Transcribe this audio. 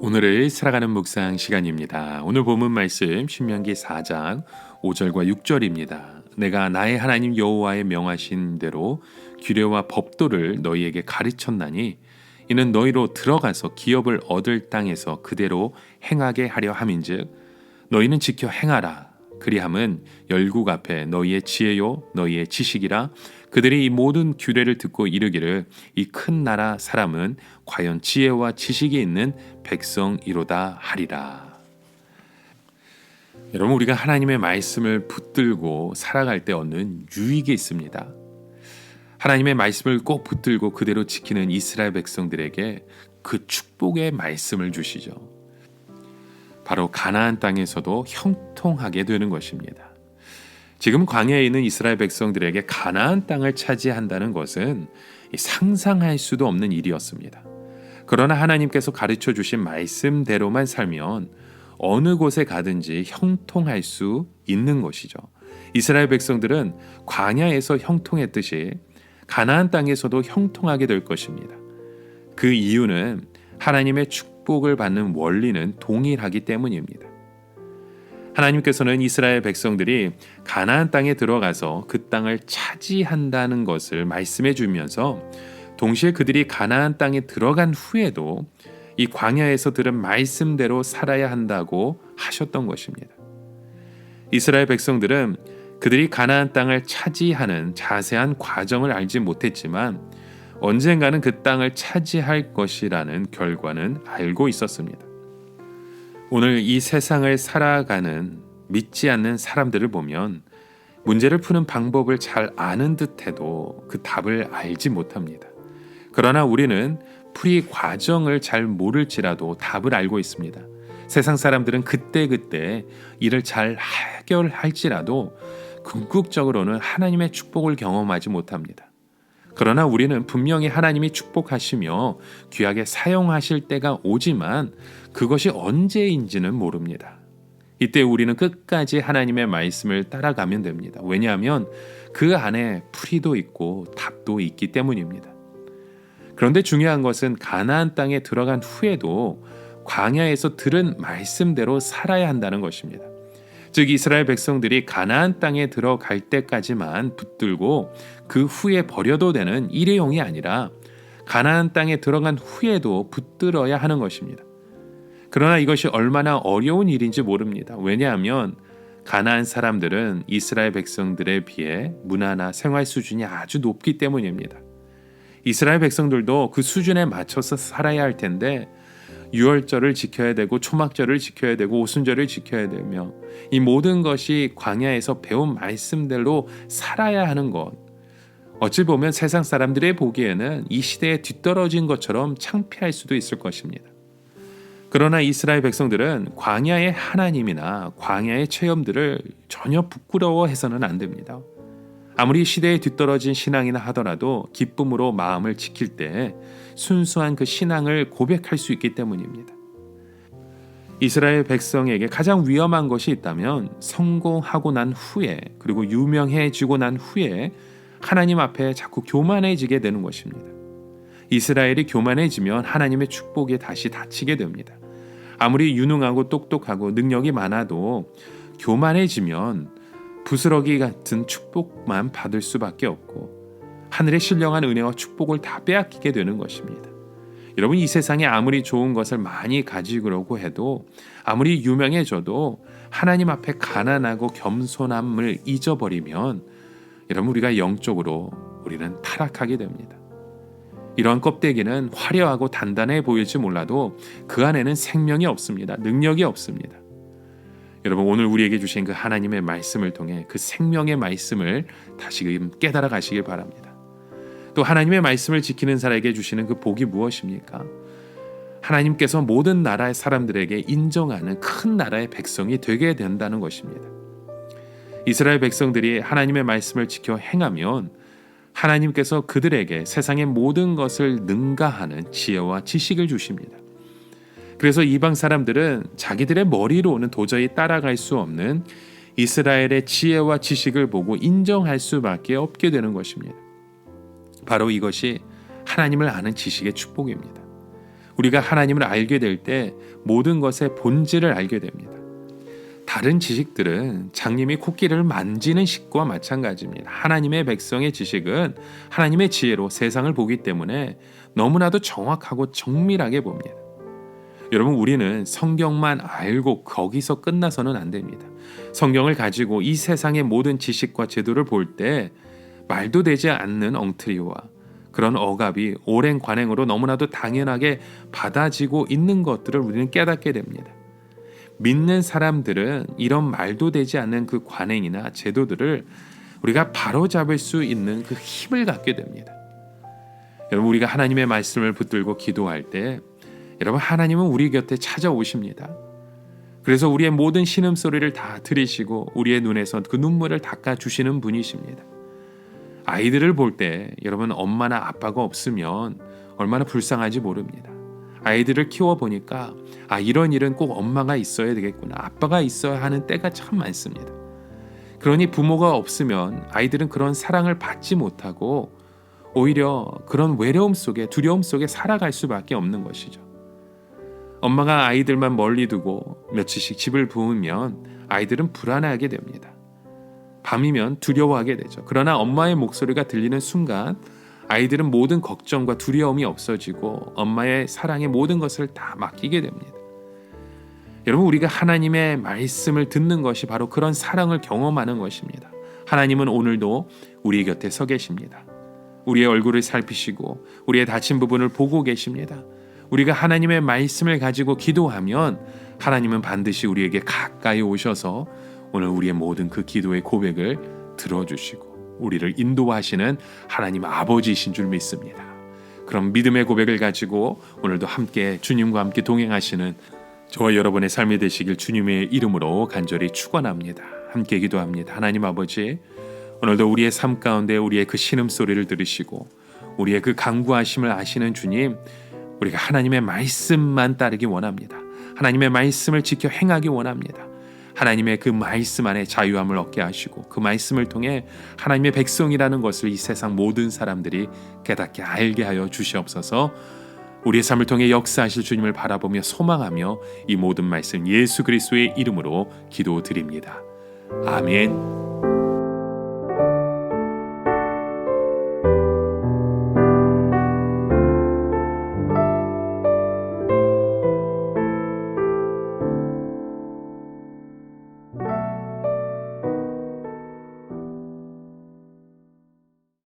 오늘을 살아가는 묵상 시간입니다. 오늘 본문 말씀 신명기 4장 5절과 6절입니다. 내가 나의 하나님 여호와의 명하신 대로 규례와 법도를 너희에게 가르쳤나니 이는 너희로 들어가서 기업을 얻을 땅에서 그대로 행하게 하려 함인즉 너희는 지켜 행하라. 그리함은 열국 앞에 너희의 지혜요 너희의 지식이라. 그들이 이 모든 규례를 듣고 이르기를 이 큰 나라 사람은 과연 지혜와 지식이 있는 백성이로다 하리라. 여러분, 우리가 하나님의 말씀을 붙들고 살아갈 때 얻는 유익이 있습니다. 하나님의 말씀을 꼭 붙들고 그대로 지키는 이스라엘 백성들에게 그 축복의 말씀을 주시죠. 바로 가나안 땅에서도 형통하게 되는 것입니다. 지금 광야에 있는 이스라엘 백성들에게 가나안 땅을 차지한다는 것은 상상할 수도 없는 일이었습니다. 그러나 하나님께서 가르쳐 주신 말씀대로만 살면 어느 곳에 가든지 형통할 수 있는 것이죠. 이스라엘 백성들은 광야에서 형통했듯이 가나안 땅에서도 형통하게 될 것입니다. 그 이유는 하나님의 축복을 받는 원리는 동일하기 때문입니다. 하나님께서는 이스라엘 백성들이 가나안 땅에 들어가서 그 땅을 차지한다는 것을 말씀해 주면서 동시에 그들이 가나안 땅에 들어간 후에도 이 광야에서 들은 말씀대로 살아야 한다고 하셨던 것입니다. 이스라엘 백성들은 그들이 가나안 땅을 차지하는 자세한 과정을 알지 못했지만 언젠가는 그 땅을 차지할 것이라는 결과는 알고 있었습니다. 오늘 이 세상을 살아가는 믿지 않는 사람들을 보면 문제를 푸는 방법을 잘 아는 듯해도 그 답을 알지 못합니다. 그러나 우리는 풀이 과정을 잘 모를지라도 답을 알고 있습니다. 세상 사람들은 그때그때 일을 잘 해결할지라도 궁극적으로는 하나님의 축복을 경험하지 못합니다. 그러나 우리는 분명히 하나님이 축복하시며 귀하게 사용하실 때가 오지만 그것이 언제인지는 모릅니다. 이때 우리는 끝까지 하나님의 말씀을 따라가면 됩니다. 왜냐하면 그 안에 풀이도 있고 답도 있기 때문입니다. 그런데 중요한 것은 가나안 땅에 들어간 후에도 광야에서 들은 말씀대로 살아야 한다는 것입니다. 즉 이스라엘 백성들이 가나안 땅에 들어갈 때까지만 붙들고 그 후에 버려도 되는 일회용이 아니라 가나안 땅에 들어간 후에도 붙들어야 하는 것입니다. 그러나 이것이 얼마나 어려운 일인지 모릅니다. 왜냐하면 가나안 사람들은 이스라엘 백성들에 비해 문화나 생활 수준이 아주 높기 때문입니다. 이스라엘 백성들도 그 수준에 맞춰서 살아야 할 텐데 유월절을 지켜야 되고 초막절을 지켜야 되고 오순절을 지켜야 되며 이 모든 것이 광야에서 배운 말씀대로 살아야 하는 것, 어찌 보면 세상 사람들의 보기에는 이 시대에 뒤떨어진 것처럼 창피할 수도 있을 것입니다. 그러나 이스라엘 백성들은 광야의 하나님이나 광야의 체험들을 전혀 부끄러워해서는 안 됩니다. 아무리 시대에 뒤떨어진 신앙이나 하더라도 기쁨으로 마음을 지킬 때 순수한 그 신앙을 고백할 수 있기 때문입니다. 이스라엘 백성에게 가장 위험한 것이 있다면 성공하고 난 후에 그리고 유명해지고 난 후에 하나님 앞에 자꾸 교만해지게 되는 것입니다. 이스라엘이 교만해지면 하나님의 축복에 다시 닫히게 됩니다. 아무리 유능하고 똑똑하고 능력이 많아도 교만해지면 부스러기 같은 축복만 받을 수밖에 없고 하늘의 신령한 은혜와 축복을 다 빼앗기게 되는 것입니다. 여러분, 이 세상에 아무리 좋은 것을 많이 가지려고 해도 아무리 유명해져도 하나님 앞에 가난하고 겸손함을 잊어버리면 여러분, 우리가 영적으로 우리는 타락하게 됩니다. 이러한 껍데기는 화려하고 단단해 보일지 몰라도 그 안에는 생명이 없습니다. 능력이 없습니다. 여러분, 오늘 우리에게 주신 그 하나님의 말씀을 통해 그 생명의 말씀을 다시금 깨달아 가시길 바랍니다. 또 하나님의 말씀을 지키는 사람에게 주시는 그 복이 무엇입니까? 하나님께서 모든 나라의 사람들에게 인정하는 큰 나라의 백성이 되게 된다는 것입니다. 이스라엘 백성들이 하나님의 말씀을 지켜 행하면 하나님께서 그들에게 세상의 모든 것을 능가하는 지혜와 지식을 주십니다. 그래서 이방 사람들은 자기들의 머리로는 도저히 따라갈 수 없는 이스라엘의 지혜와 지식을 보고 인정할 수밖에 없게 되는 것입니다. 바로 이것이 하나님을 아는 지식의 축복입니다. 우리가 하나님을 알게 될 때 모든 것의 본질을 알게 됩니다. 다른 지식들은 장님이 코끼리를 만지는 식과 마찬가지입니다. 하나님의 백성의 지식은 하나님의 지혜로 세상을 보기 때문에 너무나도 정확하고 정밀하게 봅니다. 여러분, 우리는 성경만 알고 거기서 끝나서는 안 됩니다. 성경을 가지고 이 세상의 모든 지식과 제도를 볼 때 말도 되지 않는 엉터리와 그런 억압이 오랜 관행으로 너무나도 당연하게 받아지고 있는 것들을 우리는 깨닫게 됩니다. 믿는 사람들은 이런 말도 되지 않는 그 관행이나 제도들을 우리가 바로잡을 수 있는 그 힘을 갖게 됩니다. 여러분, 우리가 하나님의 말씀을 붙들고 기도할 때 여러분, 하나님은 우리 곁에 찾아오십니다. 그래서 우리의 모든 신음소리를 다 들으시고 우리의 눈에서 그 눈물을 닦아주시는 분이십니다. 아이들을 볼 때 여러분, 엄마나 아빠가 없으면 얼마나 불쌍한지 모릅니다. 아이들을 키워보니까 이런 일은 꼭 엄마가 있어야 되겠구나, 아빠가 있어야 하는 때가 참 많습니다. 그러니 부모가 없으면 아이들은 그런 사랑을 받지 못하고 오히려 그런 외로움 속에, 두려움 속에 살아갈 수밖에 없는 것이죠. 엄마가 아이들만 멀리 두고 며칠씩 집을 부으면 아이들은 불안해하게 됩니다. 밤이면 두려워하게 되죠. 그러나 엄마의 목소리가 들리는 순간 아이들은 모든 걱정과 두려움이 없어지고 엄마의 사랑에 모든 것을 다 맡기게 됩니다. 여러분, 우리가 하나님의 말씀을 듣는 것이 바로 그런 사랑을 경험하는 것입니다. 하나님은 오늘도 우리 곁에 서 계십니다. 우리의 얼굴을 살피시고 우리의 다친 부분을 보고 계십니다. 우리가 하나님의 말씀을 가지고 기도하면 하나님은 반드시 우리에게 가까이 오셔서 오늘 우리의 모든 그 기도의 고백을 들어주시고 우리를 인도하시는 하나님 아버지이신 줄 믿습니다. 그럼 믿음의 고백을 가지고 오늘도 함께 주님과 함께 동행하시는 저와 여러분의 삶이 되시길 주님의 이름으로 간절히 축원합니다. 함께 기도합니다. 하나님 아버지, 오늘도 우리의 삶 가운데 우리의 그 신음소리를 들으시고 우리의 그 간구하심을 아시는 주님, 우리가 하나님의 말씀만 따르기 원합니다. 하나님의 말씀을 지켜 행하기 원합니다. 하나님의 그 말씀 안에 자유함을 얻게 하시고 그 말씀을 통해 하나님의 백성이라는 것을 이 세상 모든 사람들이 깨닫게 알게 하여 주시옵소서. 우리의 삶을 통해 역사하실 주님을 바라보며 소망하며 이 모든 말씀 예수 그리스도의 이름으로 기도드립니다. 아멘.